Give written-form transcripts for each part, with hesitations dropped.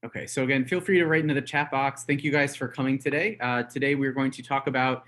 Okay, so again, feel free to write into the chat box. Thank you guys for coming today. Today we're going to talk about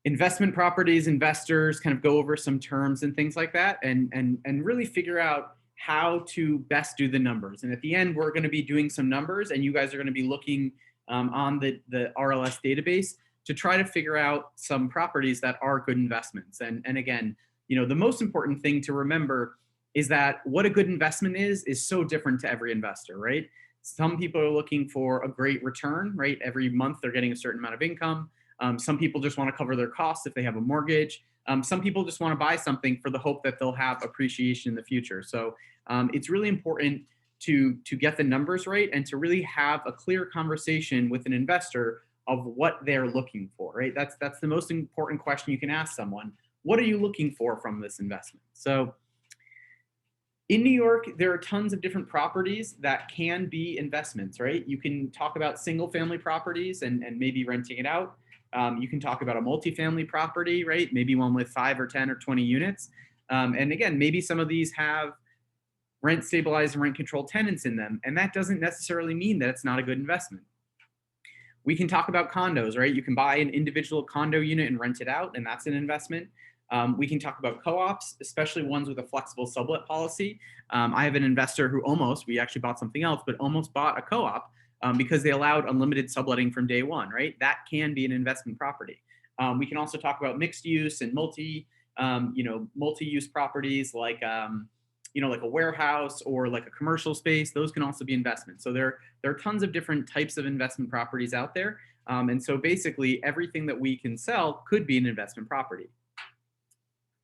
investment properties, investors, kind of go over some terms and things like that, and really figure out how to best do the numbers. And at the end, we're going to be doing some numbers, and you guys are going to be looking on the RLS database to try to figure out some properties that are good investments. And again, the most important thing to remember is that what a good investment is so different to every investor, right? Some people are looking for a great return, right? Every month they're getting a certain amount of income. Some people just want to cover their costs if they have a mortgage. Some people just want to buy something for the hope that they'll have appreciation in the future. So it's really important to get the numbers right and to really have a clear conversation with an investor of what they're looking for, right? That's the most important question you can ask someone. What are you looking for from this investment? So in New York, there are tons of different properties that can be investments, right? You can talk about single family properties and maybe renting it out. You can talk about a multifamily property, right? Maybe one with 5 or 10 or 20 units. And again, maybe some of these have rent stabilized and rent controlled tenants in them. And that doesn't necessarily mean that it's not a good investment. We can talk about condos, right? You can buy an individual condo unit and rent it out, and that's an investment. We can talk about co-ops, especially ones with a flexible sublet policy. I have an investor who we actually bought something else, but almost bought a co-op because they allowed unlimited subletting from day one, right? That can be an investment property. We can also talk about mixed use and multi-use properties like like a warehouse or like a commercial space. Those can also be investments. So there are tons of different types of investment properties out there. And so basically everything that we can sell could be an investment property.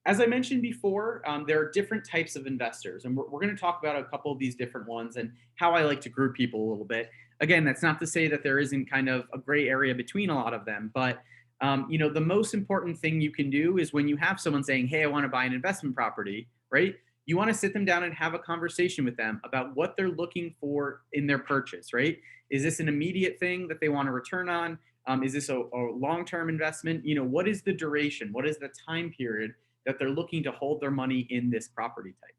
As I mentioned before, there are different types of investors, and we're going to talk about a couple of these different ones and how I like to group people a little bit. Again, that's not to say that there isn't kind of a gray area between a lot of them, but the most important thing you can do is when you have someone saying, "Hey, I want to buy an investment property," right? You want to sit them down and have a conversation with them about what they're looking for in their purchase, right? Is this an immediate thing that they want to return on? Is this a long-term investment? What is the duration? What is the time period that they're looking to hold their money in this property type?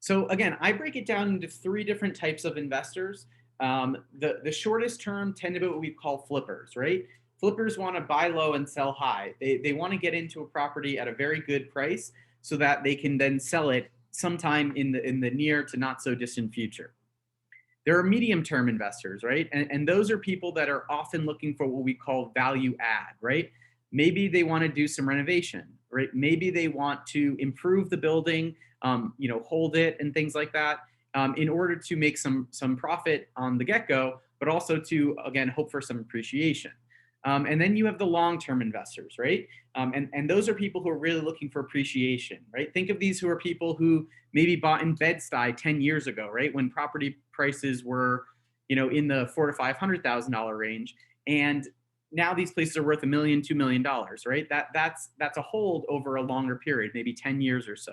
So again, I break it down into 3 different types of investors. The shortest term tend to be what we call flippers, right? Flippers want to buy low and sell high. They want to get into a property at a very good price so that they can then sell it sometime in the near to not so distant future. There are medium term investors, right? And those are people that are often looking for what we call value add, right? Maybe they want to do some renovation, right? Maybe they want to improve the building, hold it and things like that, in order to make some profit on the get-go, but also to, again, hope for some appreciation. And then you have the long-term investors, right? And those are people who are really looking for appreciation, right? Think of these who are people who maybe bought in Bed-Stuy 10 years ago, right? When property prices were, in the $400,000 to $500,000 range, and now these places are worth $1 million, $2 million, right? That's a hold over a longer period, maybe 10 years or so.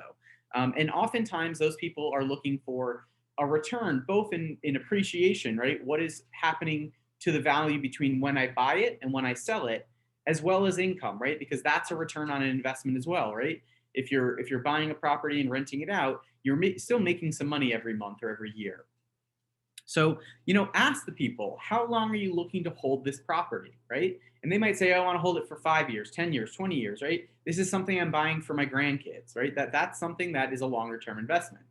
And oftentimes those people are looking for a return, both in appreciation, right? What is happening to the value between when I buy it and when I sell it, as well as income, right? Because that's a return on an investment as well, right? If you're buying a property and renting it out, you're still making some money every month or every year. So, ask the people, how long are you looking to hold this property, right? And they might say, I want to hold it for 5 years, 10 years, 20 years, right? This is something I'm buying for my grandkids, right? That's something that is a longer term investment.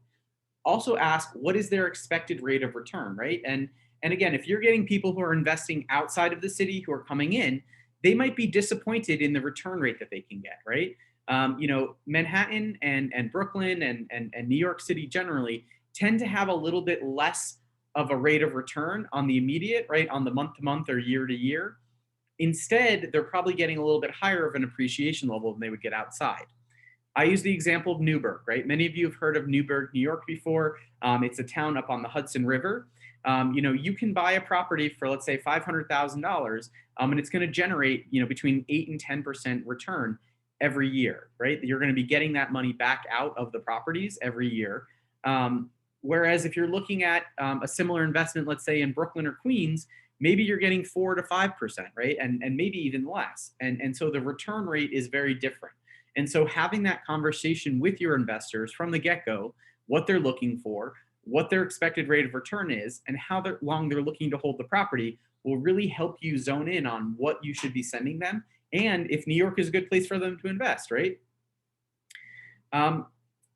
Also ask, what is their expected rate of return, right? And again, if you're getting people who are investing outside of the city who are coming in, they might be disappointed in the return rate that they can get, right? Manhattan and Brooklyn and New York City generally tend to have a little bit less of a rate of return on the immediate, right? On the month to month or year to year. Instead, they're probably getting a little bit higher of an appreciation level than they would get outside. I use the example of Newburgh, right? Many of you have heard of Newburgh, New York before. It's a town up on the Hudson River. You can buy a property for, let's say, $500,000, and it's going to generate, between 8 and 10% return every year, right? You're going to be getting that money back out of the properties every year. Whereas if you're looking at a similar investment, let's say in Brooklyn or Queens, maybe you're getting 4 to 5%, right? And maybe even less. And so the return rate is very different. And so having that conversation with your investors from the get-go, what they're looking for, what their expected rate of return is, and how long they're looking to hold the property will really help you zone in on what you should be sending them and if New York is a good place for them to invest, right? Um,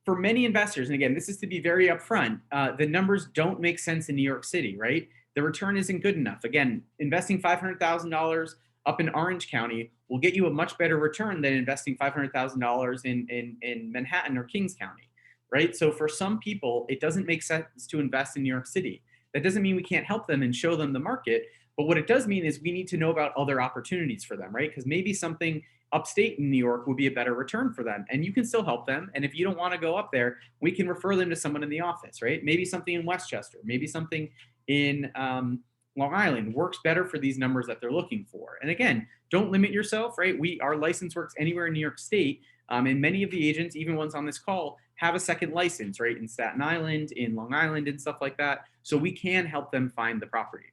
for many investors, and again, this is to be very upfront, the numbers don't make sense in New York City, right? The return isn't good enough. Again, investing $500,000 up in Orange County will get you a much better return than investing $500,000 in Manhattan or Kings County, right? So for some people, it doesn't make sense to invest in New York City. That doesn't mean we can't help them and show them the market, but what it does mean is we need to know about other opportunities for them, right? Because maybe something upstate in New York would be a better return for them. And you can still help them. And if you don't want to go up there, we can refer them to someone in the office, right? Maybe something in Westchester, maybe something in Long Island works better for these numbers that they're looking for. And again, don't limit yourself, right? Our license works anywhere in New York State. And many of the agents, even ones on this call, have a second license, right? In Staten Island, in Long Island, and stuff like that. So we can help them find the property.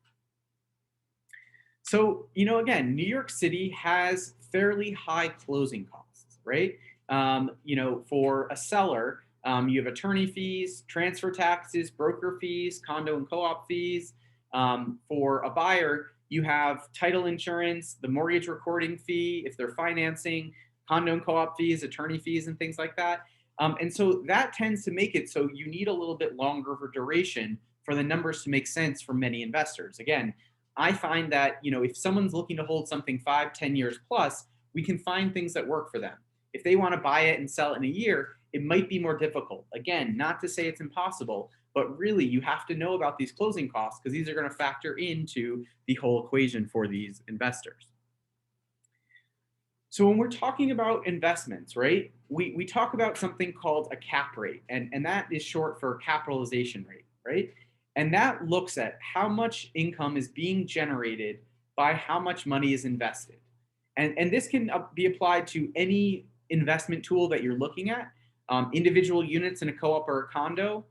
So, again, New York City has fairly high closing costs, right? For a seller, you have attorney fees, transfer taxes, broker fees, condo and co-op fees. For a buyer, you have title insurance, the mortgage recording fee, if they're financing, condo and co-op fees, attorney fees, and things like that. And so that tends to make it so you need a little bit longer of a duration for the numbers to make sense for many investors. Again, I find that, if someone's looking to hold something 5, 10 years plus, we can find things that work for them. If they want to buy it and sell it in a year, it might be more difficult. Again, not to say it's impossible, but really you have to know about these closing costs because these are going to factor into the whole equation for these investors. So when we're talking about investments, right, we talk about something called a cap rate, and that is short for capitalization rate, right? And that looks at how much income is being generated by how much money is invested. And this can be applied to any investment tool that you're looking at, individual units in a co-op or a condo,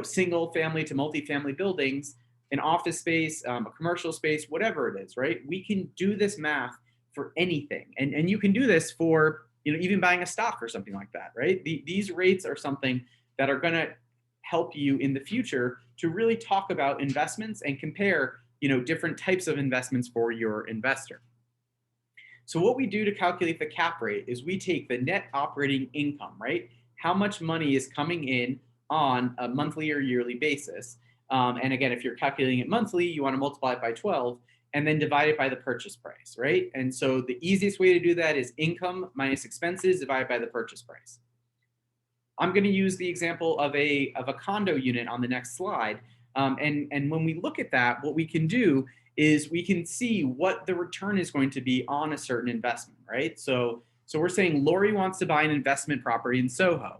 single family to multifamily buildings, an office space, a commercial space, whatever it is, right? We can do this math for anything. And you can do this for, even buying a stock or something like that, right? These rates are something that are going to help you in the future to really talk about investments and compare, different types of investments for your investor. So what we do to calculate the cap rate is we take the net operating income, right? How much money is coming in on a monthly or yearly basis. And again, if you're calculating it monthly, you want to multiply it by 12 and then divide it by the purchase price, right? And so the easiest way to do that is income minus expenses divided by the purchase price. I'm going to use the example of a condo unit on the next slide. And when we look at that, what we can do is we can see what the return is going to be on a certain investment, right? So we're saying Lori wants to buy an investment property in Soho.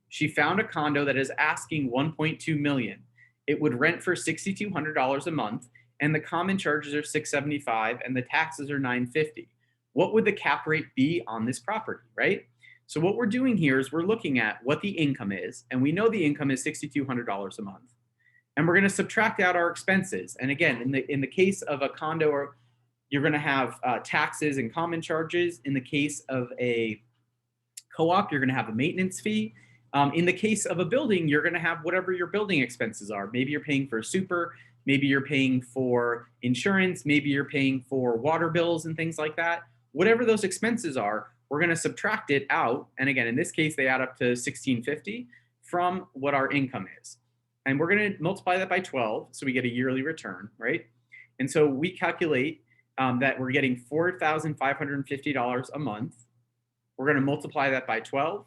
She found a condo that is asking 1.2 million. It would rent for $6,200 a month, and the common charges are $675, and the taxes are $950. What would the cap rate be on this property, right? So what we're doing here is we're looking at what the income is, and we know the income is $6,200 a month. And we're going to subtract out our expenses. And again, in the case of a condo, you're going to have taxes and common charges. In the case of a co-op, you're going to have a maintenance fee. In the case of a building, you're going to have whatever your building expenses are. Maybe you're paying for super, maybe you're paying for insurance, maybe you're paying for water bills and things like that. Whatever those expenses are, we're going to subtract it out. And again, in this case, they add up to $1,650 from what our income is. And we're going to multiply that by 12, so we get a yearly return, right? And so we calculate that we're getting $4,550 a month. We're going to multiply that by 12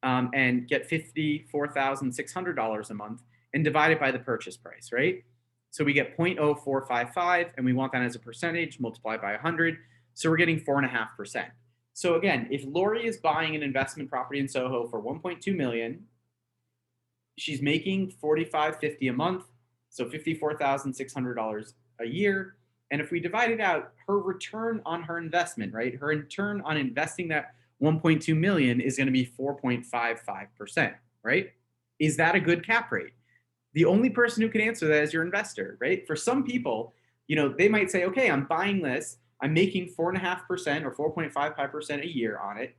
and get $54,600 a month and divide it by the purchase price, right? So we get 0.0455, and we want that as a percentage, multiplied by 100. So we're getting 4.5%. So again, if Lori is buying an investment property in Soho for 1.2 million, she's making $45.50 a month, so $54,600 a year. And if we divide it out, her return on her investment, right? Her return on investing that 1.2 million is going to be 4.55%, right? Is that a good cap rate? The only person who can answer that is your investor, right? For some people, they might say, okay, I'm buying this. I'm making 4.5% or 4.55% a year on it.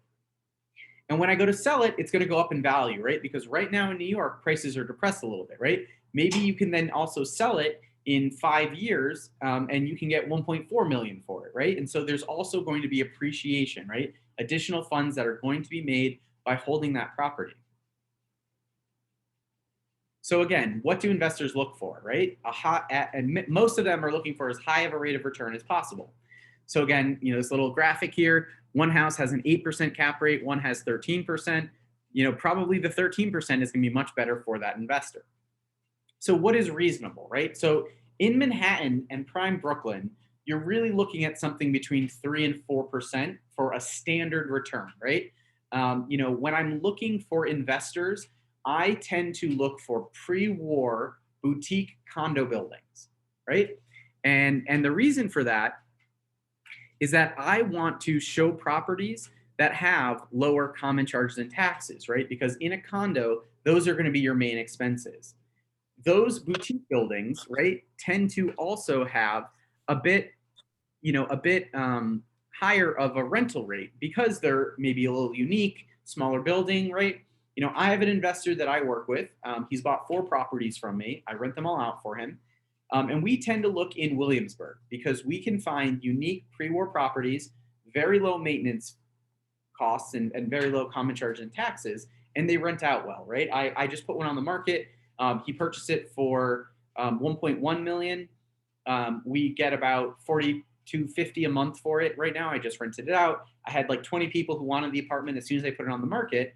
And when I go to sell it, it's going to go up in value, right? Because right now in New York, prices are depressed a little bit, right? maybe you can then also sell it in 5 years, and you can get 1.4 million for it, right? And so there's also going to be appreciation, right? Additional funds that are going to be made by holding that property. So again, what do investors look for, right? And most of them are looking for as high of a rate of return as possible. So again, this little graphic here, one house has an 8% cap rate, one has 13%. Probably the 13% is going to be much better for that investor. So what is reasonable, right? So in Manhattan and prime Brooklyn, you're really looking at something between 3 and 4% for a standard return, right? When I'm looking for investors, I tend to look for pre-war boutique condo buildings, right? And the reason for that is that I want to show properties that have lower common charges and taxes, right? Because in a condo, those are going to be your main expenses. Those boutique buildings, right, tend to also have a bit, higher of a rental rate because they're maybe a little unique, smaller building, right? I have an investor that I work with. He's bought 4 properties from me. I rent them all out for him. And we tend to look in Williamsburg because we can find unique pre-war properties, very low maintenance costs and very low common charge and taxes, and they rent out well, right? I just put one on the market. He purchased it for 1.1 million. We get about 40 to 50 a month for it right now. I just rented it out. I had like 20 people who wanted the apartment as soon as I put it on the market.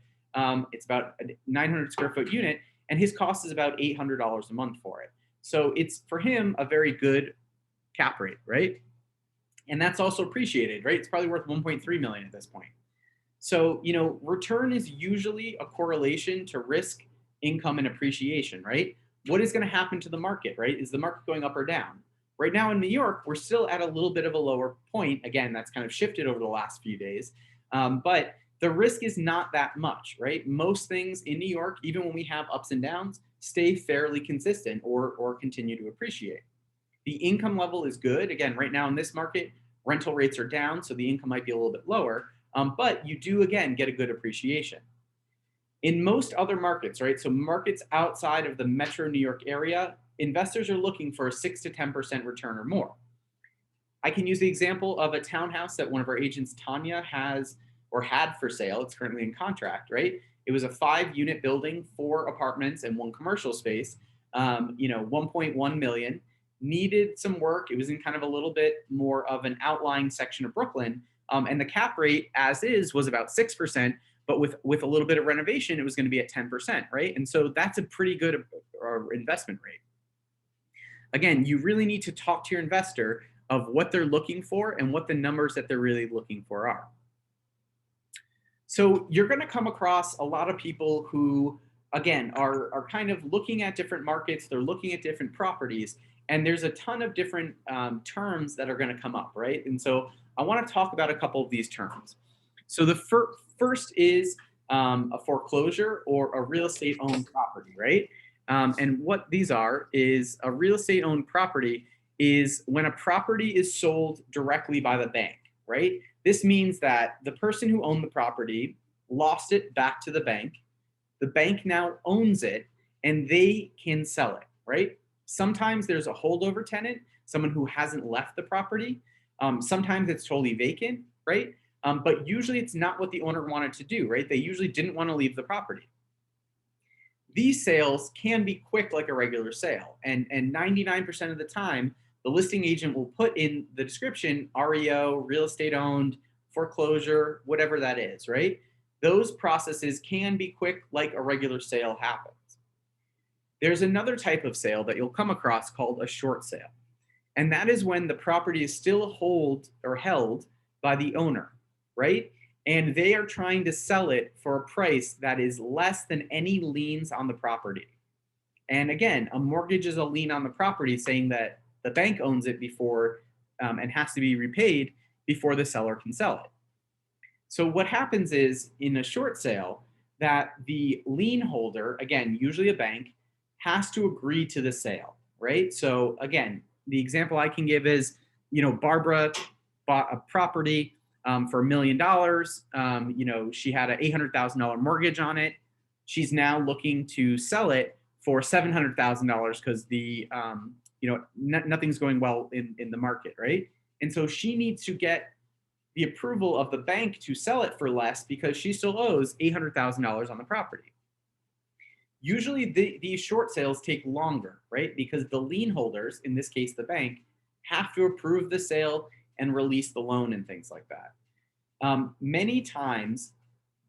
It's about a 900 square foot unit, and his cost is about $800 a month for it. So it's, for him, a very good cap rate, right? And that's also appreciated, right? It's probably worth 1.3 million at this point. So, return is usually a correlation to risk, income, and appreciation, right? What is going to happen to the market, right? Is the market going up or down? Right now in New York, we're still at a little bit of a lower point. Again, that's kind of shifted over the last few days. But the risk is not that much, right? Most things in New York, even when we have ups and downs, stay fairly consistent or continue to appreciate. The income level is good. Again, right now in this market, rental rates are down, so the income might be a little bit lower, but you do, again, get a good appreciation. In most other markets, right, so markets outside of the metro New York area, investors are looking for a 6 to 10% return or more. I can use the example of a townhouse that one of our agents, Tanya, has or had for sale. It's currently in contract, right? It was a 5-unit building, 4 apartments and 1 commercial space, 1.1 million, needed some work. It was in kind of a little bit more of an outlying section of Brooklyn. And the cap rate as is was about 6%, but with a little bit of renovation, it was going to be at 10%, right? And so that's a pretty good investment rate. Again, you really need to talk to your investor of what they're looking for and what the numbers that they're really looking for are. So you're going to come across a lot of people who, again, are kind of looking at different markets. They're looking at different properties, and there's a ton of different terms that are going to come up, right? And so I want to talk about a couple of these terms. So the first is a foreclosure or a real estate owned property, right? And what these are is a real estate owned property is when a property is sold directly by the bank, right? This means that the person who owned the property lost it back to the bank. The bank now owns it and they can sell it, right? Sometimes there's a holdover tenant, someone who hasn't left the property. Sometimes it's totally vacant, right? But usually it's not what the owner wanted to do, right? They usually didn't want to leave the property. These sales can be quick like a regular sale. And 99% of the time, the listing agent will put in the description REO, real estate owned, foreclosure, whatever that is, right? Those processes can be quick like a regular sale happens. There's another type of sale that you'll come across called a short sale. And that is when the property is still held by the owner, right? And they are trying to sell it for a price that is less than any liens on the property. And again, a mortgage is a lien on the property saying that the bank owns it before and has to be repaid before the seller can sell it. So what happens is in a short sale that the lien holder, again, usually a bank, has to agree to the sale, right? So again, the example I can give is, Barbara bought a property for $1 million. She had an $800,000 mortgage on it. She's now looking to sell it for $700,000 because the nothing's going well in the market, right? And so she needs to get the approval of the bank to sell it for less because she still owes $800,000 on the property. Usually these short sales take longer, right? Because the lien holders, in this case the bank, have to approve the sale and release the loan and things like that. Many times,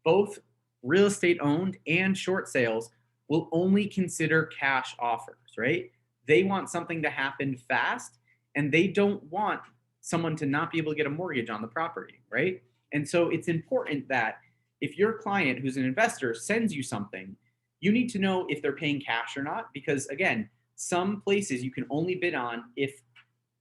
both real estate owned and short sales will only consider cash offers, right? They want something to happen fast, and they don't want someone to not be able to get a mortgage on the property, right? And so it's important that if your client who's an investor sends you something, you need to know if they're paying cash or not, because again, some places you can only bid on if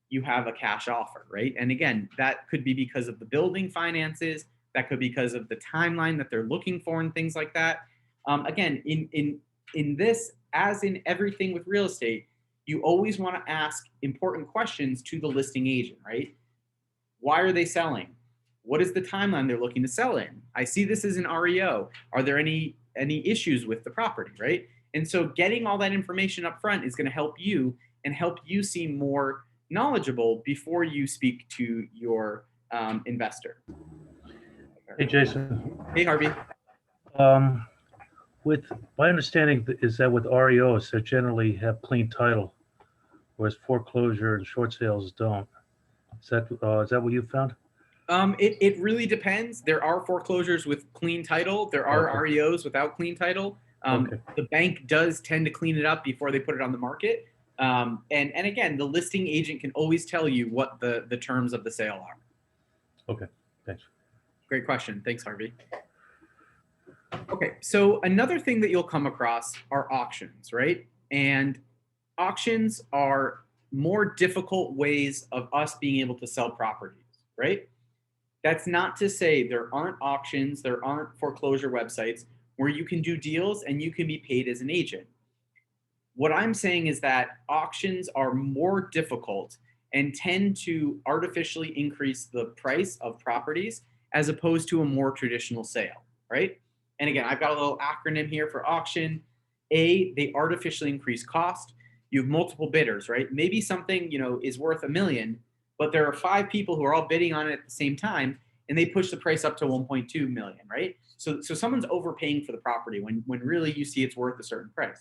you have a cash offer, right? And again, that could be because of the building finances, that could be because of the timeline that they're looking for and things like that. Again, in this, as in everything with real estate, you always want to ask important questions to the listing agent, right? Why are they selling? What is the timeline they're looking to sell in? I see this as an REO. Are there any issues with the property, right? And so getting all that information up front is going to help you and help you seem more knowledgeable before you speak to your investor. Hey, Jason. Hey, Harvey. With my understanding is that with REOs, they generally have clean title, whereas foreclosure and short sales don't. Is that what you found? It really depends. There are foreclosures with clean title. There are Okay. REOs without clean title. Okay. The bank does tend to clean it up before they put it on the market. And again, the listing agent can always tell you what the terms of the sale are. Okay, thanks. Great question. Thanks, Harvey. Okay, so another thing that you'll come across are auctions, right? And auctions are more difficult ways of us being able to sell properties, right? That's not to say there aren't auctions, there aren't foreclosure websites where you can do deals and you can be paid as an agent. What I'm saying is that auctions are more difficult and tend to artificially increase the price of properties as opposed to a more traditional sale, right? And again, I've got a little acronym here for auction. A, they artificially increase cost. You have multiple bidders, right? Maybe something, is worth $1 million, but there are 5 people who are all bidding on it at the same time, and they push the price up to 1.2 million, right? So someone's overpaying for the property when really you see it's worth a certain price.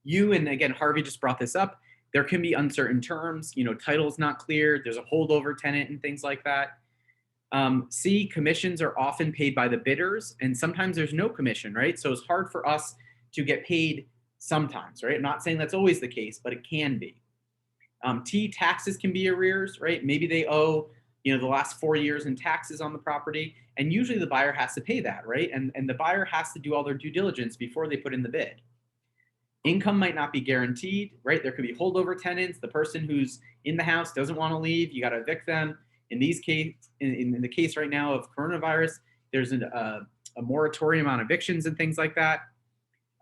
And again, Harvey just brought this up. There can be uncertain terms, title's not clear, there's a holdover tenant and things like that. C, commissions are often paid by the bidders, and sometimes there's no commission, right? So it's hard for us to get paid sometimes, right? I'm not saying that's always the case, but it can be. T, taxes can be arrears, right? Maybe they owe, the last 4 years in taxes on the property, and usually the buyer has to pay that, right? And the buyer has to do all their due diligence before they put in the bid. Income might not be guaranteed, right? There could be holdover tenants. The person who's in the house doesn't want to leave. You got to evict them. In the case right now of coronavirus, there's a moratorium on evictions and things like that.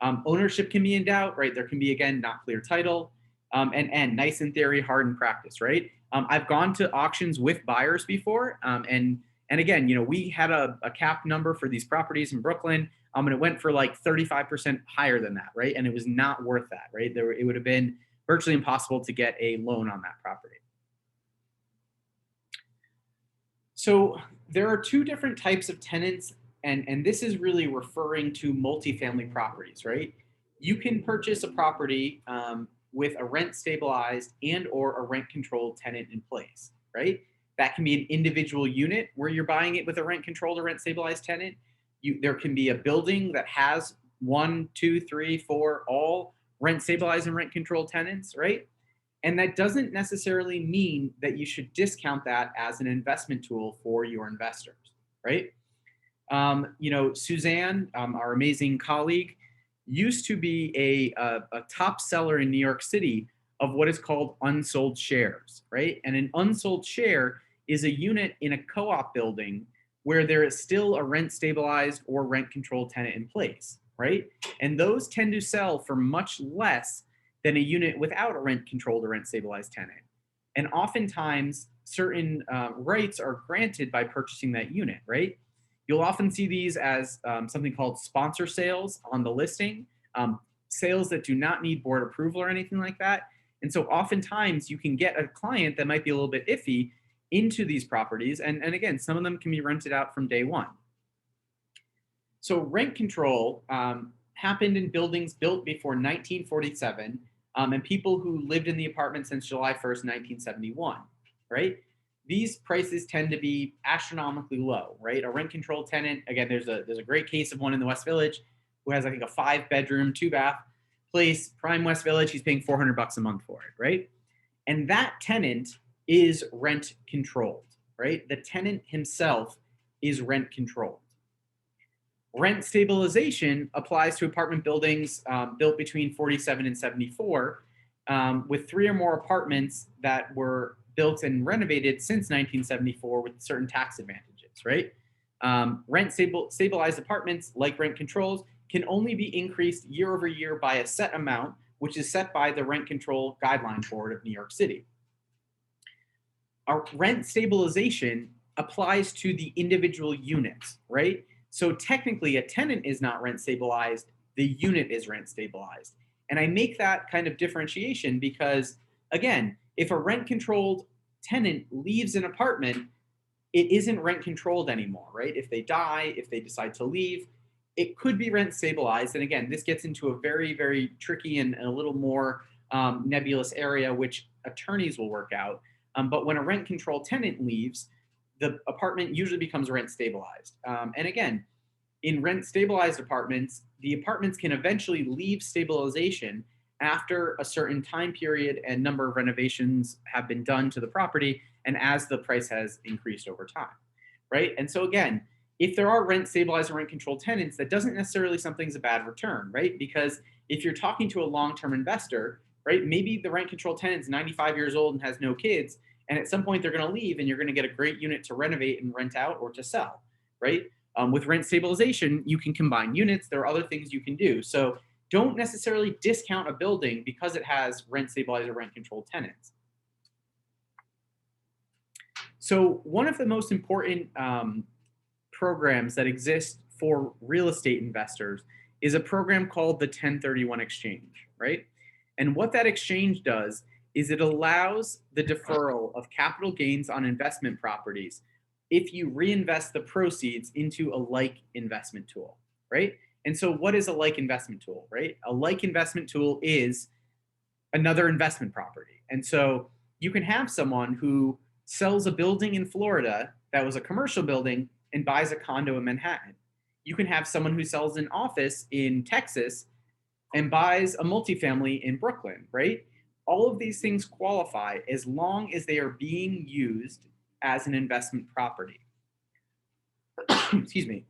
Ownership can be in doubt, right? There can be, again, not clear title. And nice in theory, hard in practice, right? I've gone to auctions with buyers before. And again, we had a cap number for these properties in Brooklyn. And it went for like 35% higher than that, right? And it was not worth that, right? It would have been virtually impossible to get a loan on that property. So there are 2 different types of tenants, and this is really referring to multifamily properties, right? You can purchase a property with a rent stabilized and or a rent controlled tenant in place, right? That can be an individual unit where you're buying it with a rent controlled or rent stabilized tenant. There can be a building that has 1, 2, 3, 4, all rent stabilized and rent controlled tenants, right? And that doesn't necessarily mean that you should discount that as an investment tool for your investors, right? Suzanne, our amazing colleague, used to be a top seller in New York City of what is called unsold shares, right? And an unsold share is a unit in a co-op building where there is still a rent stabilized or rent controlled tenant in place, right? And those tend to sell for much less than a unit without a rent controlled or rent stabilized tenant. And oftentimes certain rights are granted by purchasing that unit, right? You'll often see these as something called sponsor sales on the listing. sales that do not need board approval or anything like that. And so oftentimes you can get a client that might be a little bit iffy into these properties. And again, some of them can be rented out from day one. So rent control happened in buildings built before 1947 and people who lived in the apartment since July 1st, 1971, right? These prices tend to be astronomically low, right? A rent control tenant, again, there's a great case of one in the West Village who has, I think, a 5-bedroom, 2-bath place, prime West Village. He's paying $400 a month for it, right? And that tenant is rent controlled, right? The tenant himself is rent controlled. Rent stabilization applies to apartment buildings built between 47 and 74 with 3 or more apartments that were built and renovated since 1974 with certain tax advantages, right? Stabilized apartments, like rent controls, can only be increased year over year by a set amount, which is set by the Rent Control Guideline Board of New York City. Our rent stabilization applies to the individual units, right? So technically a tenant is not rent stabilized, the unit is rent stabilized. And I make that kind of differentiation because, again, if a rent controlled tenant leaves an apartment, it isn't rent controlled anymore, right? If they die, if they decide to leave, it could be rent stabilized. And again, this gets into a very, very tricky and a little more nebulous area, which attorneys will work out. But when a rent controlled tenant leaves, the apartment usually becomes rent stabilized. And again, in rent stabilized apartments, the apartments can eventually leave stabilization after a certain time period and number of renovations have been done to the property and as the price has increased over time, right? And so again, if there are rent stabilized or rent controlled tenants, that doesn't necessarily something's a bad return, right? Because if you're talking to a long-term investor, right, maybe the rent controlled tenant's 95 years old and has no kids, and at some point they're going to leave and you're going to get a great unit to renovate and rent out or to sell, right? With rent stabilization, you can combine units. There are other things you can do. So don't necessarily discount a building because it has rent stabilized or rent controlled tenants. So one of the most important programs that exist for real estate investors is a program called the 1031 exchange, right? And what that exchange does is it allows the deferral of capital gains on investment properties if you reinvest the proceeds into a like investment tool, right? And so what is a like investment tool, right? A like investment tool is another investment property. And so you can have someone who sells a building in Florida that was a commercial building and buys a condo in Manhattan. You can have someone who sells an office in Texas and buys a multifamily in Brooklyn, right? All of these things qualify as long as they are being used as an investment property. Excuse me.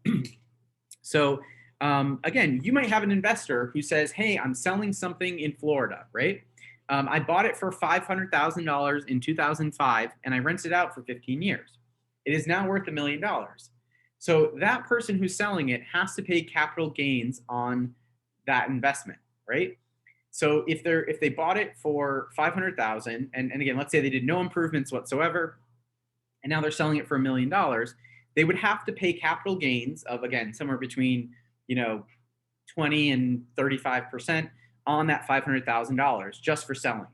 So again, you might have an investor who says, hey, I'm selling something in Florida, right? I bought it for $500,000 in 2005 and I rented it out for 15 years. It is now worth $1 million. So that person who's selling it has to pay capital gains on that investment, right? So if they bought it for $500,000, and again, let's say they did no improvements whatsoever, and now they're selling it for $1 million, they would have to pay capital gains of, again, somewhere between 20 and 35% on that $500,000 just for selling it,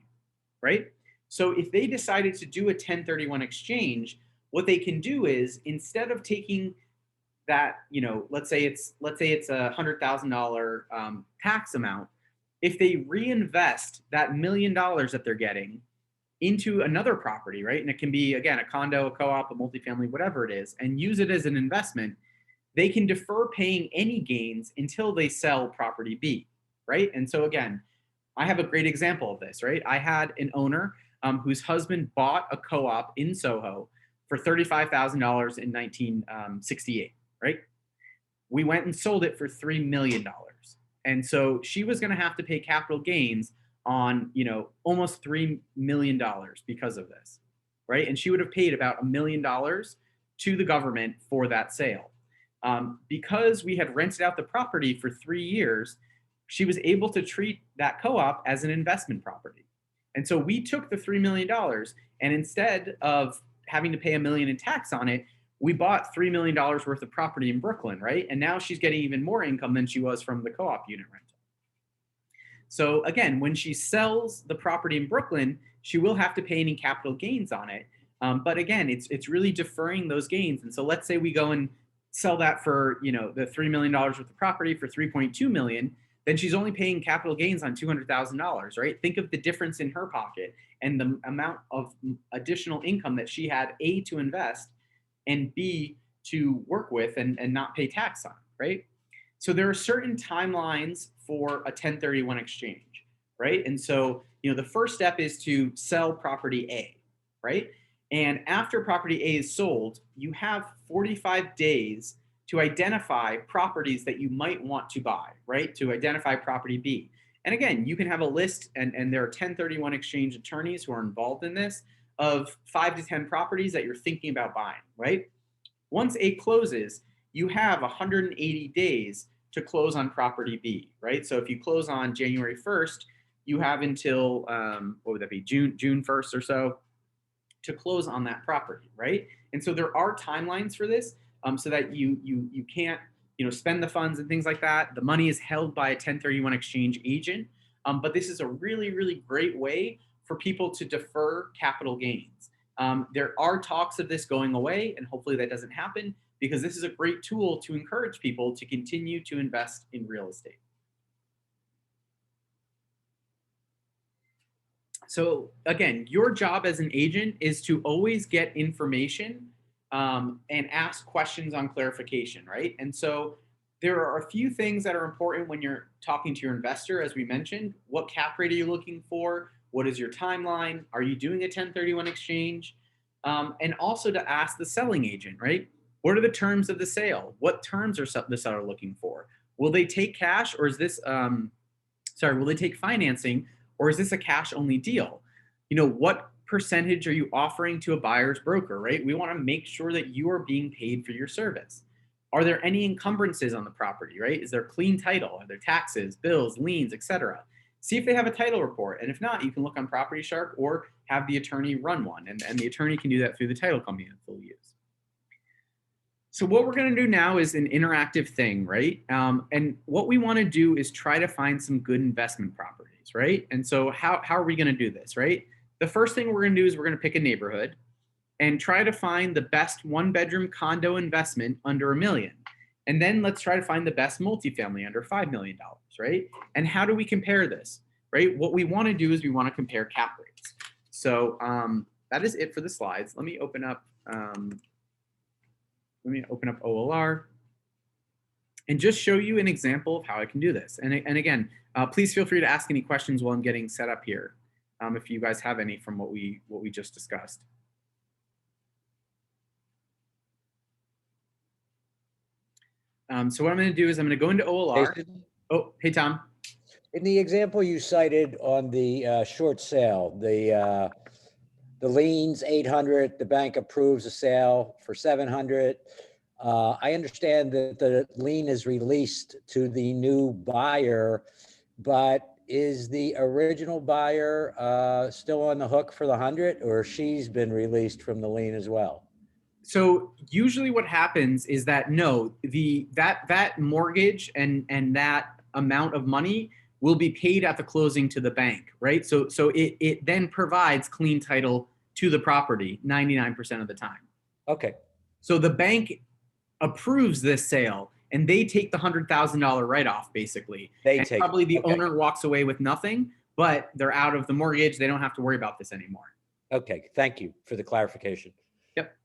right? So if they decided to do a 1031 exchange, what they can do is, instead of taking that, let's say it's a $100,000 tax amount, if they reinvest that $1 million that they're getting into another property, right? And it can be, again, a condo, a co-op, a multifamily, whatever it is, and use it as an investment, they can defer paying any gains until they sell property B, right? And so again, I have a great example of this, right? I had an owner whose husband bought a co-op in Soho for $35,000 in 1968, right? We went and sold it for $3 million. And so she was going to have to pay capital gains on, almost $3 million because of this, right? And she would have paid about $1 million to the government for that sale. Because we had rented out the property for 3 years, she was able to treat that co-op as an investment property. And so we took the $3 million, and instead of having to pay $1 million in tax on it, we bought $3 million worth of property in Brooklyn, right? And now she's getting even more income than she was from the co-op unit rental. So again, when she sells the property in Brooklyn, she will have to pay any capital gains on it. But again, it's really deferring those gains. And so let's say we go and sell that for, you know, the $3 million worth of property for 3.2 million, then she's only paying capital gains on $200,000, right? Think of the difference in her pocket and the amount of additional income that she had, A, to invest, and B, to work with and not pay tax on, right? So there are certain timelines for a 1031 exchange, right? And so, you know, the first step is to sell property A, right? And after property A is sold, you have 45 days to identify properties that you might want to buy, right? To identify property B. And again, you can have a list, and there are 1031 exchange attorneys who are involved in this, of 5 to 10 properties that you're thinking about buying, right? Once A closes, you have 180 days to close on property B, right? So if you close on January 1st, you have until, what would that be, June 1st or so, to close on that property, right? And so there are timelines for this, so that you can't, you know, spend the funds and things like that. The money is held by a 1031 exchange agent, but this is a really, really great way for people to defer capital gains. There are talks of this going away, and hopefully that doesn't happen, because this is a great tool to encourage people to continue to invest in real estate. So again, your job as an agent is to always get information, and ask questions on clarification, right? And so there are a few things that are important when you're talking to your investor, as we mentioned. What cap rate are you looking for? What is your timeline? Are you doing a 1031 exchange? And also to ask the selling agent, right? What are the terms of the sale? What terms are the seller looking for? Will they take cash, or is this, will they take financing, or is this a cash only deal? You know, what percentage are you offering to a buyer's broker, right? We want to make sure that you are being paid for your service. Are there any encumbrances on the property, right? Is there clean title? Are there taxes, bills, liens, etc.? See if they have a title report. And if not, you can look on Property Shark or have the attorney run one. And the attorney can do that through the title company that they'll use. So what we're going to do now is an interactive thing, right? And what we want to do is try to find some good investment properties, right? And so how are we going to do this, right? The first thing we're going to do is we're going to pick a neighborhood and try to find the best 1-bedroom condo investment under $1 million. And then let's try to find the best multifamily under $5 million, right? And how do we compare this, right? What we want to do is we want to compare cap rates. So that is it for the slides. Let me open up OLR and just show you an example of how I can do this. And again, please feel free to ask any questions while I'm getting set up here, if you guys have any from what we just discussed. So what I'm going to do is I'm going to go into OLR. Jason, Oh, hey, Tom. in the example you cited on the short sale, the liens 800, the bank approves a sale for 700. I understand that the lien is released to the new buyer, but is the original buyer still on the hook for the 100, or she's been released from the lien as well? So usually what happens is that no, that mortgage and that amount of money will be paid at the closing to the bank, right? So it then provides clean title to the property 99% of the time. Okay. So the bank approves this sale and they take the $100,000 write-off basically. They take probably the okay. owner walks away with nothing, but they're out of the mortgage. They don't have to worry about this anymore. Okay. Thank you for the clarification. Yep.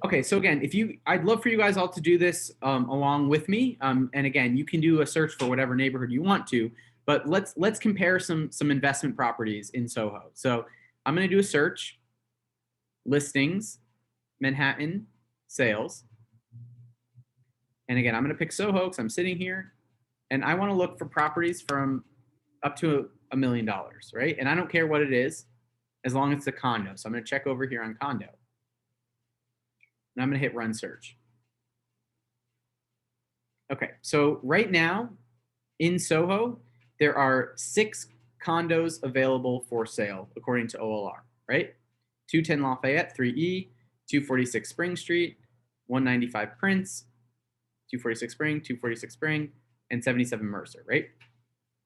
Okay, so again, I'd love for you guys all to do this along with me. And again, you can do a search for whatever neighborhood you want to, but let's compare some investment properties in Soho. So I'm going to do a search, listings, Manhattan, sales. And again, I'm going to pick Soho because I'm sitting here, and I want to look for properties from up to $1 million, right? And I don't care what it is, as long as it's a condo. So I'm going to check over here on condo. And I'm going to hit run search. Okay, so right now in Soho, there are 6 condos available for sale according to OLR, right? 210 Lafayette, 3E, 246 Spring Street, 195 Prince, 246 Spring, 246 Spring, and 77 Mercer, right?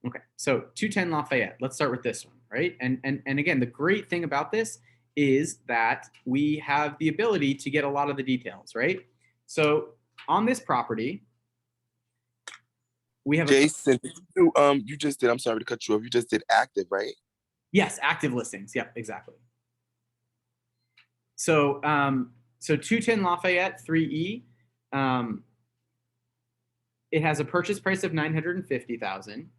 Okay, so 210 Lafayette. Let's start with this one, right? And again, the great thing about this is that we have the ability to get a lot of the details, right? So on this property, we have Jason, you just did, I'm sorry to cut you off. You just did active, right? yes, active listings. Yep, exactly. So so 210 Lafayette 3E, it has a purchase price of 950,000,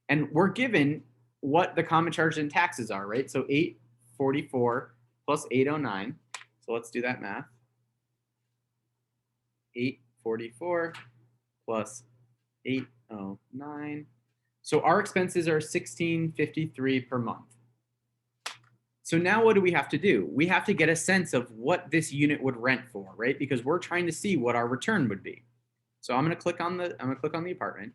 and we're given what the common charge and taxes are, right? So 844 plus 809. So let's do that math. 844 plus 809. So our expenses are 1653 per month. So now what do we have to do? We have to get a sense of what this unit would rent for, right? Because we're trying to see what our return would be. So I'm going to click on the apartment.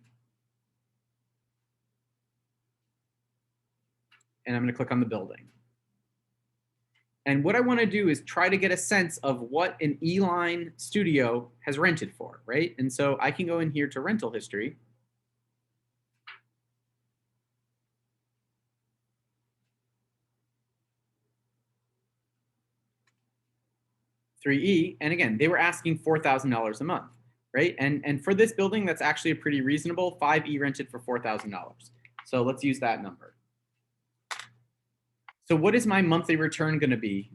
And I'm going to click on the building. And what I want to do is try to get a sense of what an E-Line studio has rented for, right? And so I can go in here to rental history. (3E), and again, they were asking $4,000 a month, right? And for this building, that's actually a pretty reasonable. 5E rented for $4,000. So let's use that number. So what is my monthly return going to be?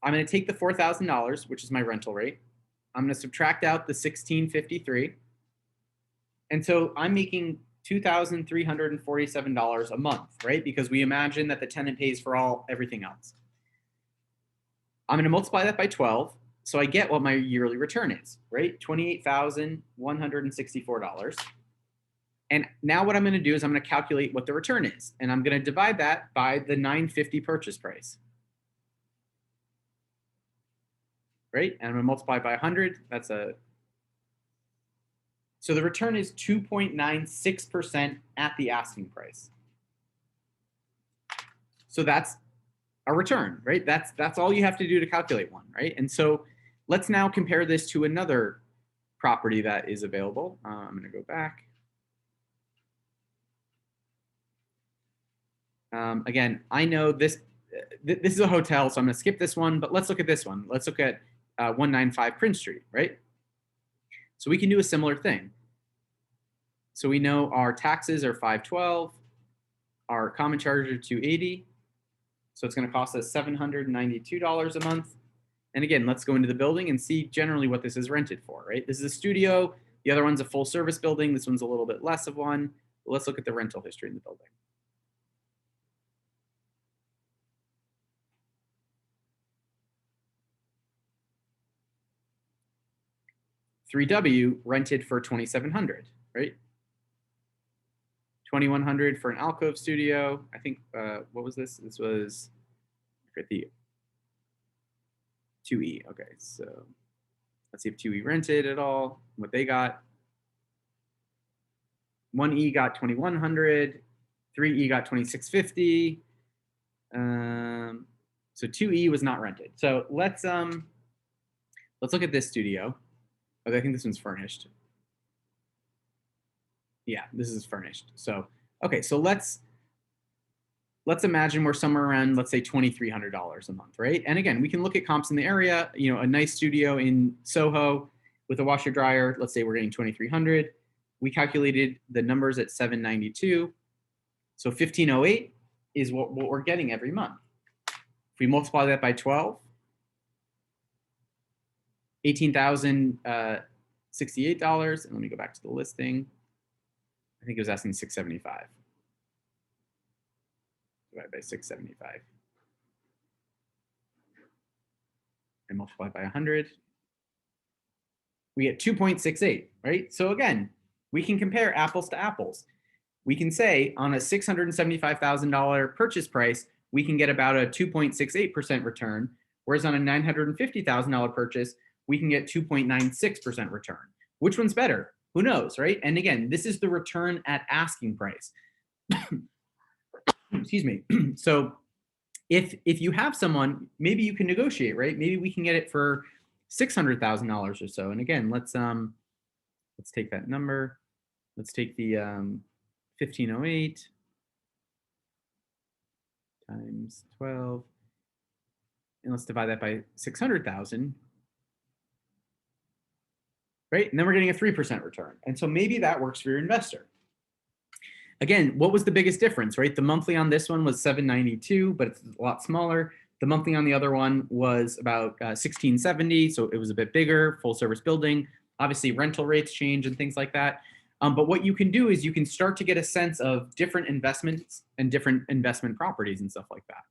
I'm going to take the $4,000, which is my rental rate. I'm going to subtract out the 1653. And so I'm making $2,347 a month, right? Because we imagine that the tenant pays for everything else. I'm going to multiply that by 12. So I get what my yearly return is, right? $28,164. And now what I'm going to do is I'm going to calculate what the return is. And I'm going to divide that by the 950 purchase price. Right? And I'm going to multiply by 100. So the return is 2.96% at the asking price. So that's a return, right? That's all you have to do to calculate one, right? And so let's now compare this to another property that is available. I'm going to go back. Again, I know this is a hotel, so I'm going to skip this one, but let's look at this one. Let's look at 195 Prince Street, right? So we can do a similar thing. So we know our taxes are $512, our common charge are $280, so it's going to cost us $792 a month. And again, let's go into the building and see generally what this is rented for, right? This is a studio. The other one's a full service building. This one's a little bit less of one. But let's look at the rental history in the building. 3W rented for $2,700, right? $2,100 for an alcove studio. I think, what was this? This was the 2E. Okay, so let's see if 2E rented at all, what they got. 1E got $2,100, 3E got $2,650. So 2E was not rented. So let's look at this studio. Oh, I think this one's furnished. Yeah, this is furnished. So, okay, so let's imagine we're somewhere around, let's say $2,300 a month, right? And again, we can look at comps in the area, you know, a nice studio in Soho with a washer dryer, let's say we're getting $2,300. We calculated the numbers at $792. So $1,508 is what we're getting every month. If we multiply that by 12, $18,068. And let me go back to the listing. I think it was asking $675. Divided by 675. And multiply by 100. We get 2.68, right? So again, we can compare apples to apples. We can say on a $675,000 purchase price, we can get about a 2.68% return, whereas on a $950,000 purchase, we can get 2.96% return. Which one's better? Who knows, right? And again, this is the return at asking price. Excuse me. So if you have someone, maybe you can negotiate, right? Maybe we can get it for $600,000 or so. And again, let's take that number. Let's take the 1508 times 12. And let's divide that by 600,000. Right? And then we're getting a 3% return. And so maybe that works for your investor. Again, what was the biggest difference, right? The monthly on this one was 792, but it's a lot smaller. The monthly on the other one was about 1670, so it was a bit bigger, full service building. Obviously, rental rates change and things like that. But what you can do is you can start to get a sense of different investments and different investment properties and stuff like that.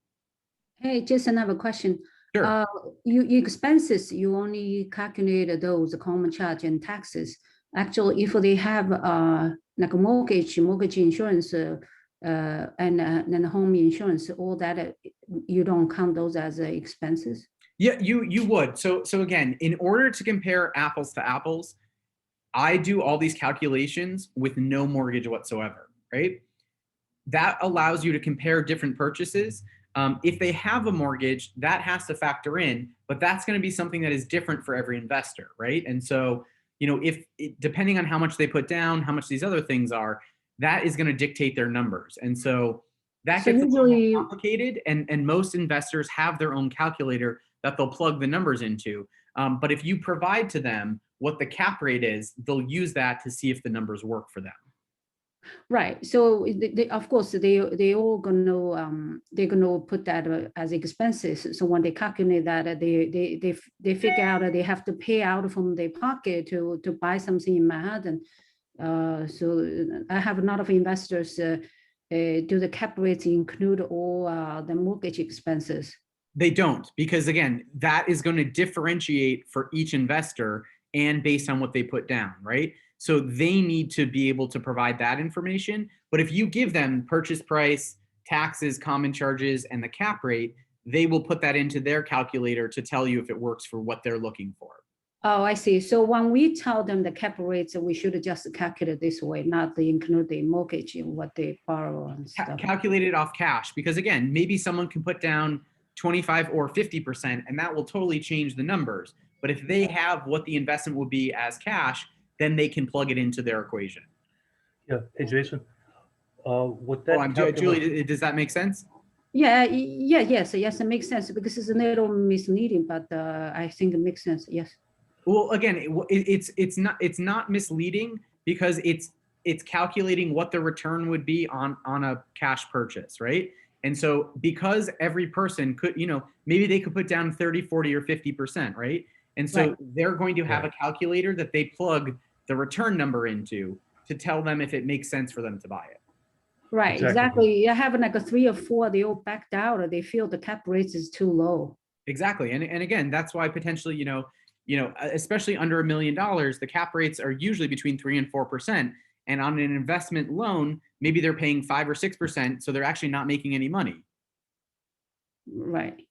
Hey, Jason, I have a question. Sure. You expenses, you only calculate those common charge and taxes. Actually, if they have like a mortgage insurance, and then home insurance, all that, you don't count those as expenses? Yeah, you would. So again, in order to compare apples to apples, I do all these calculations with no mortgage whatsoever, right? That allows you to compare different purchases. If they have a mortgage, that has to factor in, but that's going to be something that is different for every investor, right? And so, depending on how much they put down, how much these other things are, that is going to dictate their numbers. And so that So gets a little usually- more complicated, and most investors have their own calculator that they'll plug the numbers into. But if you provide to them what the cap rate is, they'll use that to see if the numbers work for them. Right. So of course they all gonna they're gonna put that as expenses. So when they calculate that, they figure out that they have to pay out from their pocket to buy something in Manhattan. So I have a lot of investors. Do the cap rates include all the mortgage expenses? They don't, because again, that is going to differentiate for each investor and based on what they put down, right? So they need to be able to provide that information. But if you give them purchase price, taxes, common charges, and the cap rate, they will put that into their calculator to tell you if it works for what they're looking for. Oh, I see. So when we tell them the cap rates, we should just calculate this way, not include the mortgage in what they borrow and stuff. Calculate it off cash, because again, maybe someone can put down 25 or 50%, and that will totally change the numbers. But if they have what the investment will be as cash, then they can plug it into their equation. Yeah, hey, Jason, with that Julie, does that make sense? Yes, it makes sense, because it's a little misleading, but I think it makes sense. Yes. Well, again, it's not misleading, because it's calculating what the return would be on a cash purchase, right? And so because every person could, maybe they could put down 30, 40, or 50%, right? And so they're going to have a calculator that they plug the return number into to tell them if it makes sense for them to buy it. Right, exactly. I have like a 3 or 4, they all backed out, or they feel the cap rates is too low. Exactly. And again, that's why potentially, especially under $1 million, the cap rates are usually between 3 and 4%. And on an investment loan, maybe they're paying 5 or 6%. So they're actually not making any money. Right.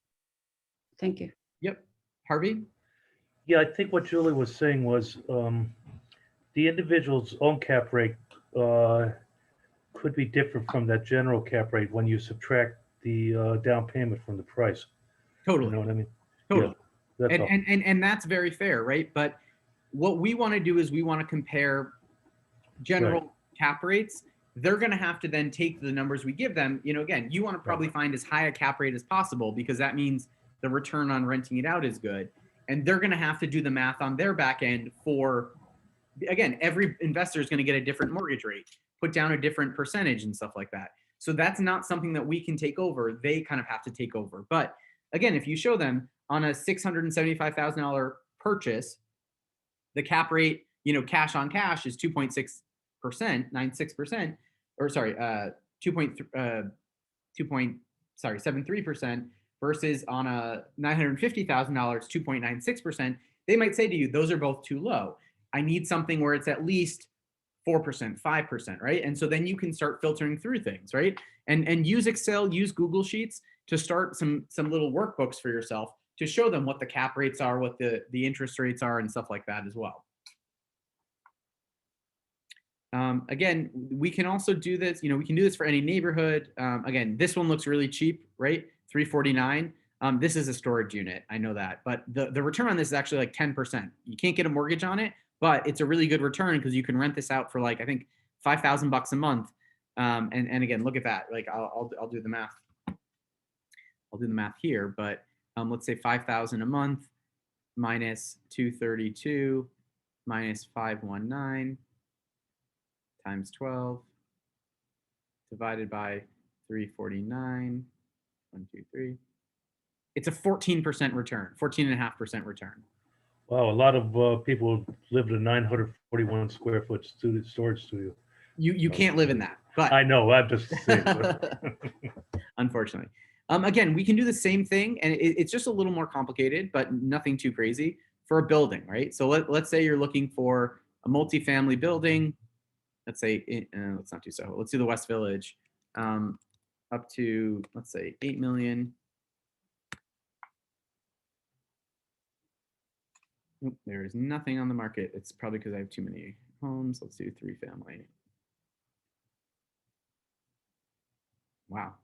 Thank you. Yep. Harvey? Yeah, I think what Julie was saying was the individual's own cap rate could be different from that general cap rate when you subtract the down payment from the price. Totally. You know what I mean? Totally. Yeah, that's all. And that's very fair, right? But what we want to do is we want to compare general cap rates. They're going to have to then take the numbers we give them. Again, you want to probably find as high a cap rate as possible, because that means the return on renting it out is good. And they're going to have to do the math on their back end for, again, every investor is going to get a different mortgage rate, put down a different percentage and stuff like that. So that's not something that we can take over. They kind of have to take over. But again, if you show them on a $675,000 purchase, the cap rate, cash on cash is 2.6%, 96%, or sorry, 73%, versus on a $950,000, 2.96%, they might say to you, those are both too low. I need something where it's at least 4%, 5%, right? And so then you can start filtering through things, right? And use Excel, use Google Sheets to start some little workbooks for yourself to show them what the cap rates are, what the interest rates are, and stuff like that as well. Again, we can also do this, we can do this for any neighborhood. Again, this one looks really cheap, right? $349. This is a storage unit, I know that, but the return on this is actually like 10%. You can't get a mortgage on it, but it's a really good return because you can rent this out for like, I think $5,000 a month. And again, look at that. Like I'll do the math. I'll do the math here, but let's say 5,000 a month minus 232 minus 519 times 12 divided by 349. 1, 2, 3. It's a 14% return, 14.5% return. Wow, a lot of people live in a 941 square foot storage studio. You can't live in that, but I know, I'm just saying. But unfortunately. Again, we can do the same thing, and it's just a little more complicated, but nothing too crazy for a building, right? So let's say you're looking for a multifamily building. Let's say, let's not do Soho. Let's do the West Village, up to, let's say, 8 million. Oop, there is nothing on the market. It's probably because I have too many homes. Let's do 3 family. Wow.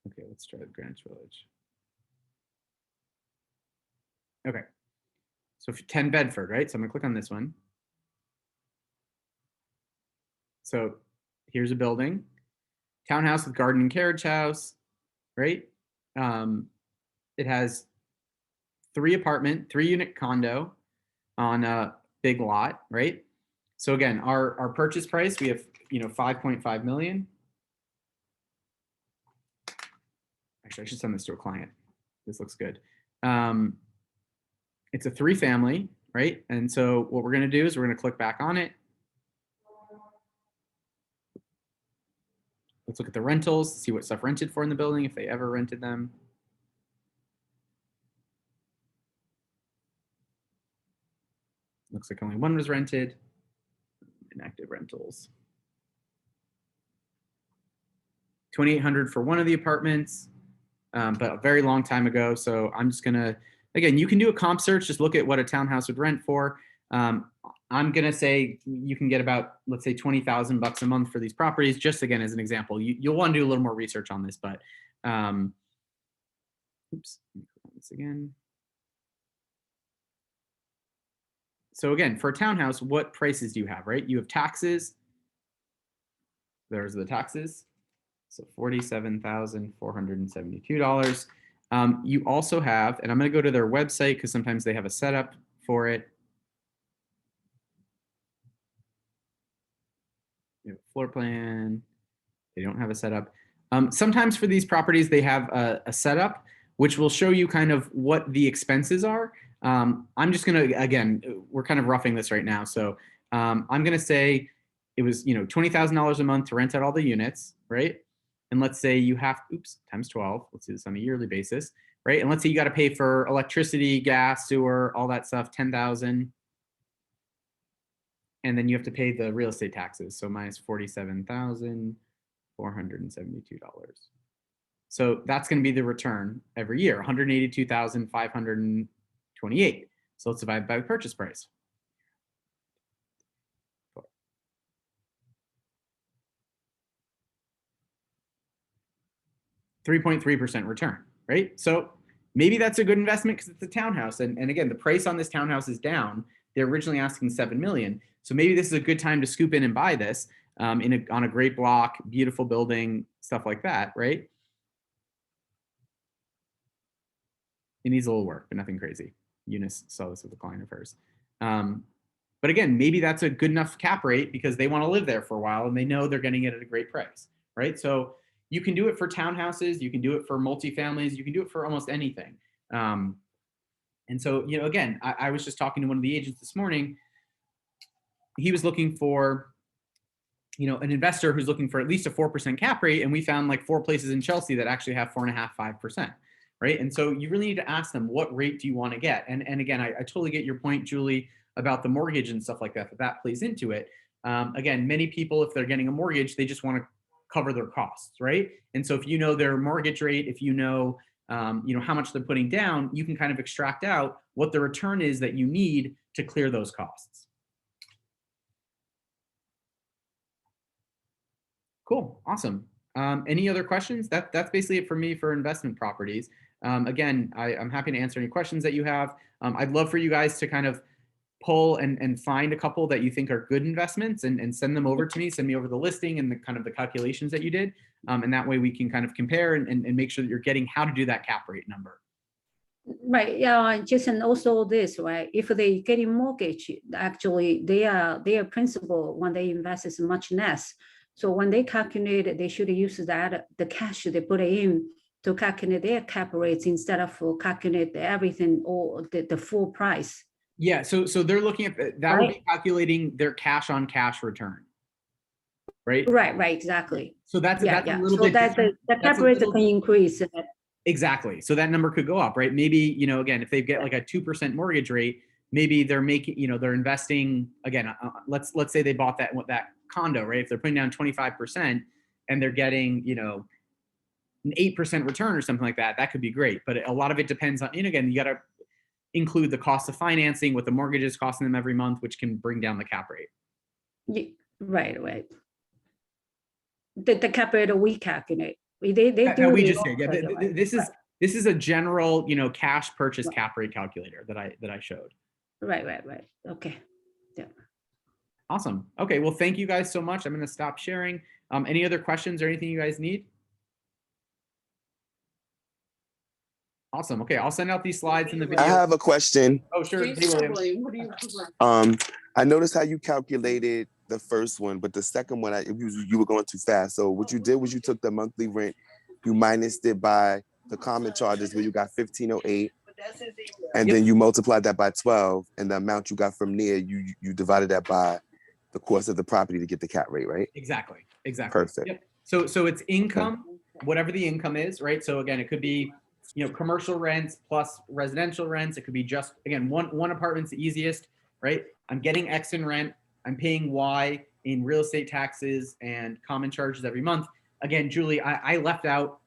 Okay, let's try the Greenwich Village. Okay, so 10 Bedford, right? So I'm gonna click on this one. So here's a building, townhouse with garden and carriage house, right? It has 3-unit condo on a big lot, right? So again, our purchase price, we have 5.5 million. Actually, I should send this to a client. This looks good. It's a 3 family, right? And so what we're going to do is we're going to click back on it. Let's look at the rentals, see what stuff rented for in the building, if they ever rented them. Looks like only 1 was rented. Inactive rentals. 2,800 for one of the apartments, but a very long time ago. So I'm just gonna, again, you can do a comp search, just look at what a townhouse would rent for. I'm gonna say you can get about, let's say, 20,000 bucks a month for these properties. Just again, as an example, you'll want to do a little more research on this, but oops, let me click on this again. So again, for a townhouse, what prices do you have, right? You have taxes. There's the taxes. So $47,472. You also have, and I'm going to go to their website because sometimes they have a setup for it. You have a floor plan. They don't have a setup. Sometimes for these properties, they have a setup, which will show you kind of what the expenses are. I'm just going to, again, we're kind of roughing this right now. So I'm going to say it was, $20,000 a month to rent out all the units, right? And let's say you have, oops, times 12. Let's do this on a yearly basis, right? And let's say you got to pay for electricity, gas, sewer, all that stuff, 10,000. And then you have to pay the real estate taxes. So minus $47,472. So that's going to be the return every year, $182,528. So let's divide by the purchase price. 3.3% return, right? So maybe that's a good investment because it's a townhouse. And again, the price on this townhouse is down. They're originally asking 7 million. So maybe this is a good time to scoop in and buy this on a great block, beautiful building, stuff like that, right? It needs a little work, but nothing crazy. Eunice saw this with a client of hers. But again, maybe that's a good enough cap rate because they want to live there for a while and they know they're getting it at a great price, right? So you can do it for townhouses, you can do it for multifamilies, you can do it for almost anything. And so, again, I was just talking to one of the agents this morning. He was looking for, an investor who's looking for at least a 4% cap rate. And we found like 4 places in Chelsea that actually have 4.5%, 5%. Right. And so you really need to ask them, what rate do you want to get? And again, I totally get your point, Julie, about the mortgage and stuff like that plays into it. Again, many people, if they're getting a mortgage, they just want to cover their costs, right? And so if you know their mortgage rate, if you know how much they're putting down, you can kind of extract out what the return is that you need to clear those costs. Cool, awesome. Any other questions? That's basically it for me for investment properties. Again, I'm happy to answer any questions that you have. I'd love for you guys to kind of pull and find a couple that you think are good investments and send them over to me. Send me over the listing and the kind of the calculations that you did. And that way we can kind of compare and make sure that you're getting how to do that cap rate number. Right, yeah, just and also this, right? If they getting mortgage, actually their principal when they invest is much less. So when they calculate it, they should use that the cash they put in to calculate their cap rates instead of calculate everything or the full price. Yeah, so they're looking at that would be Right. calculating their cash on cash return, right? Right, exactly. So that's Yeah, a yeah. little So bit that different. the That's cap a rate little- can increase. Exactly. So that number could go up, right? Maybe, you know, again, if they get like a 2% mortgage rate, maybe they're making, you know, they're investing again. Let's say they bought that condo, right? If they're putting down 25% and they're getting, you know, an 8% return or something like that, that could be great. But a lot of it depends on, and again, you got to include the cost of financing, what the mortgage is costing them every month, which can bring down the cap rate. Right. The cap rate we calculate. They That do we the just did. Yeah, opposite, right? this is a general, you know, cash purchase cap rate calculator that I showed. Right. Okay. Awesome. Okay. Well, thank you guys so much. I'm going to stop sharing. Any other questions or anything you guys need? Awesome. Okay. I'll send out these slides in the video. I have a question. Oh, sure. Hey, William. I noticed how you calculated the first one, but the second one, you were going too fast. So what you did was you took the monthly rent, you minused it by the common charges where you got 1,508, and then you multiplied that by 12, and the amount you got from there, you divided that by the cost of the property to get the cap rate, right? Exactly. Perfect. Yep. So it's income, whatever the income is, right? So again, it could be, you know, commercial rents plus residential rents. It could be just, again, one apartment's the easiest, right? I'm getting X in rent. I'm paying Y in real estate taxes and common charges every month. Again, Julie, I left out,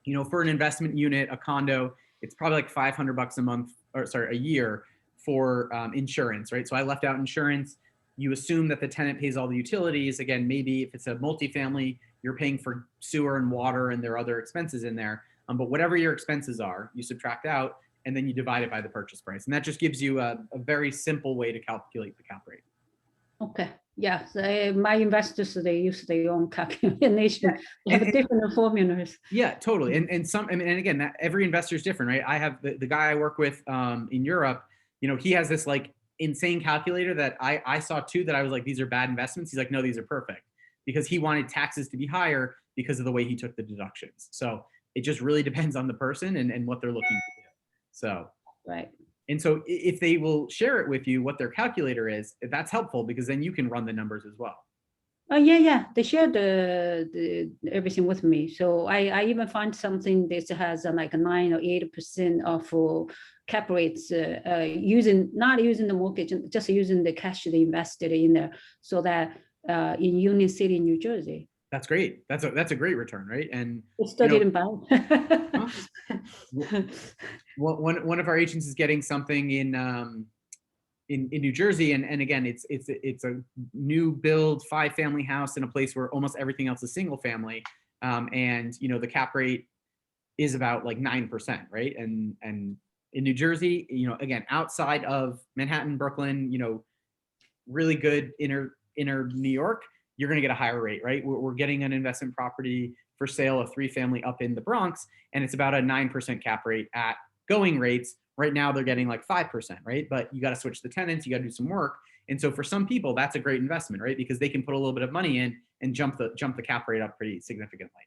you know, for an investment unit, a condo, it's probably like $500 a month, or sorry, a year for insurance, right? So I left out insurance. You assume that the tenant pays all the utilities. Again, maybe if it's a multifamily, you're paying for sewer and water and there are other expenses in there. But whatever your expenses are, you subtract out and then you divide it by the purchase price. And that just gives you a very simple way to calculate the cap rate. Okay. Yeah. So my investors, they use their own calculation. They have different formulas. Yeah, totally. And some, I mean, and again, every investor is different, right? I have the guy I work with in Europe, you know, he has this like insane calculator that I saw too, that I was like, these are bad investments. He's like, no, these are perfect, because he wanted taxes to be higher because of the way he took the deductions. So it just really depends on the person and what they're looking to do. So, Right. and so if they will share it with you, what their calculator is, that's helpful because then you can run the numbers as well. Oh yeah. They share the everything with me. So I even find something that has like a 9 or 8% of cap rates not using the mortgage, just using the cash they invested in there. So that in Union City, New Jersey. That's great. That's a great return, right? And It still you know, didn't buy. one of our agents is getting something in New Jersey, and again, it's a new build 5-family house in a place where almost everything else is single family, and you know the cap rate is about like 9%, right? And in New Jersey, you know, again, outside of Manhattan, Brooklyn, you know, really good inner New York, you're going to get a higher rate, right? We're getting an investment property for sale, a 3-family up in the Bronx, and it's about a 9% cap rate at going rates. Right now they're getting like 5%, right? But you got to switch the tenants, you got to do some work. And so for some people, that's a great investment, right? Because they can put a little bit of money in and jump the cap rate up pretty significantly.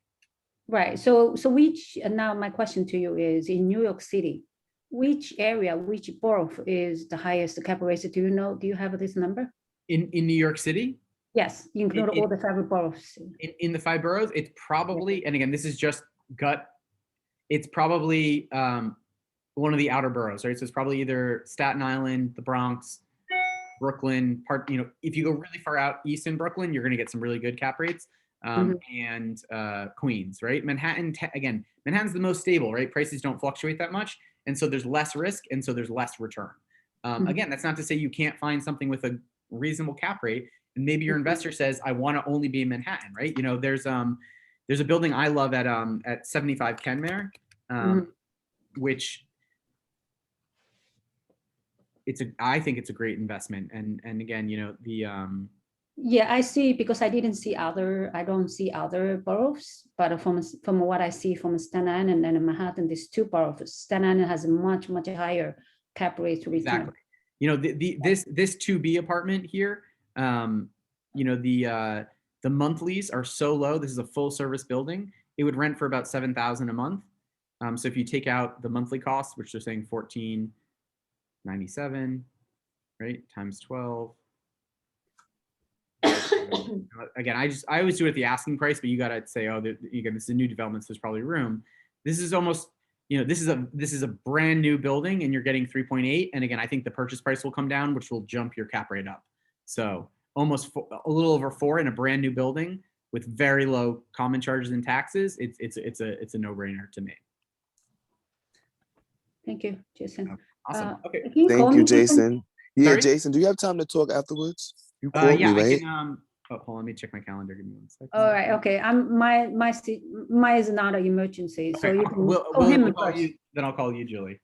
Right. So which, now my question to you is, in New York City, which area, which borough is the highest cap rate? Do you know? Do you have this number? In New York City? Yes, include all the 5 boroughs. In the 5 boroughs, it's probably, and again, this is just gut, it's probably one of the outer boroughs, right? So it's probably either Staten Island, the Bronx, Brooklyn, you know, if you go really far out east in Brooklyn, you're going to get some really good cap rates. And Queens, right? Manhattan, again, Manhattan's the most stable, right? Prices don't fluctuate that much. And so there's less risk. And so there's less return. Again, that's not to say you can't find something with a reasonable cap rate. And maybe your investor says, I want to only be in Manhattan, right? You know, there's a building I love at 75 Kenmare. which I think it's a great investment. And again, you know, Yeah, I see, because I don't see other boroughs, but from what I see from Staten Island and then Manhattan, these two boroughs, Staten Island has a much higher cap rate to return. exactly. You know, this 2B apartment here, you know, the monthlies are so low. This is a full service building. It would rent for about $7,000 a month. So if you take out the monthly costs, which they're saying $14.97, right, times 12. Again, I always do it at the asking price, but you got to say, oh, again, this is a new development, so there's probably room. This is almost, you know, this is a brand new building, and you're getting 3.8. And again, I think the purchase price will come down, which will jump your cap rate up. So almost a little over 4 in a brand new building with very low common charges and taxes. It's a no-brainer to me. Thank you, Jason. Awesome. Okay. Can you call Thank me, you, Jason. Yeah, Sorry? Jason, do you have time to talk afterwards? You called Yeah, me, right? I can. Oh, hold on, let me check my calendar. Give me 1 second. All right, okay. Mine is not an emergency, so Okay, you can we'll call him call first. you, then I'll call you, Julie.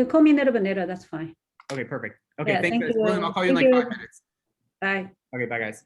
Call me a little bit later, that's fine. Okay, perfect. Okay, Yeah, thanks, thank guys. you. William, I'll call you in Thank like you. 5 minutes. Bye. Okay, bye, guys.